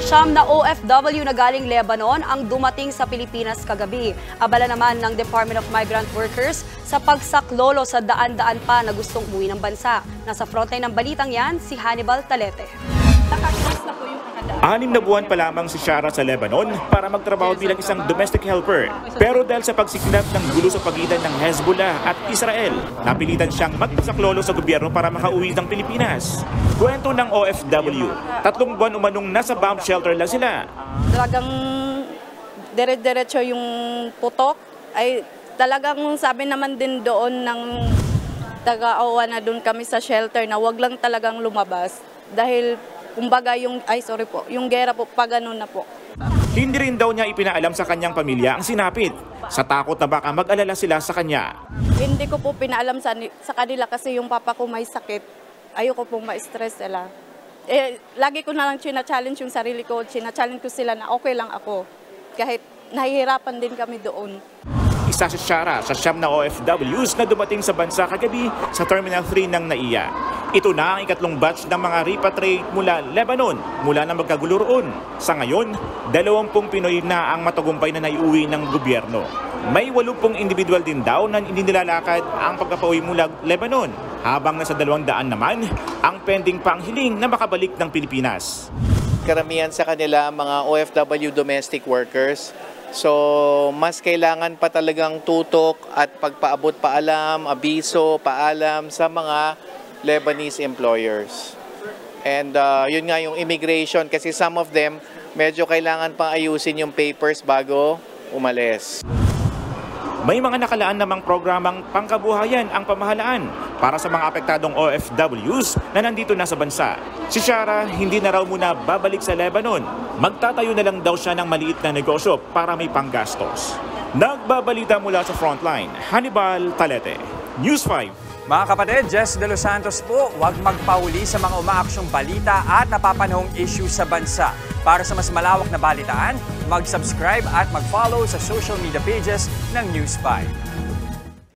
Siyam na OFW na galing Lebanon ang dumating sa Pilipinas kagabi. Abala naman ng Department of Migrant Workers sa pagsaklolo sa daan-daan pa na gustong umuwi ng bansa. Nasa frontline ng balitang yan, si Hannibal Talete. 6 na buwan pa lamang si Shara sa Lebanon para magtrabaho bilang isang domestic helper. Pero dahil sa pagsiklab ng gulo sa pagitan ng Hezbollah at Israel, napilitan siyang magpasaklolo sa gobyerno para makauwi ng Pilipinas. Kwento ng OFW, 3 buwan umanong nasa bomb shelter lang sila. Talagang dire-diretso yung putok. Ay talagang sabi naman din doon ng taga-awa na doon kami sa shelter na wag lang talagang lumabas. Dahil kumbaga yung gera po pa ganun na po. Hindi rin daw niya ipinaalam sa kanyang pamilya ang sinapit sa takot na baka mag-alala sila sa kanya. Hindi ko po pinaalam sa kanila kasi yung papa ko may sakit. Ayoko pong ma-stress sila. Lagi ko na lang china-challenge yung sarili ko, china-challenge ko sila na okay lang ako. Kahit nahihirapan din kami doon. Isa si Shara sa 9 na OFWs na dumating sa bansa kagabi sa Terminal 3 ng NAIA. Ito na ang ikatlong batch ng mga repatriate mula Lebanon mula na magkagulo roon. Sa ngayon, 20 Pinoy na ang matagumpay na naiuwi ng gobyerno. May 80 individual din daw na hindi nilalakad ang pagkapauwi mula Lebanon, habang nasa 200 naman ang pending pang hiling na makabalik ng Pilipinas. Karamihan sa kanila mga OFW domestic workers. So, mas kailangan pa talagang tutok at pagpaabot paalam, abiso, paalam sa mga Lebanese employers. And yun nga yung immigration kasi some of them medyo kailangan pang ayusin yung papers bago umalis. May mga nakalaan namang programang pangkabuhayan ang pamahalaan para sa mga apektadong OFWs na nandito na sa bansa. Si Shara hindi na raw muna babalik sa Lebanon. Magtatayo na lang daw siya ng maliit na negosyo para may panggastos. Nagbabalita mula sa Frontline, Hannibal Talete, News 5. Mga kapatid, Jess De Los Santos po, huwag magpahuli sa mga umaaksyong balita at napapanahong issue sa bansa. Para sa mas malawak na balitaan, mag-subscribe at mag-follow sa social media pages ng News 5.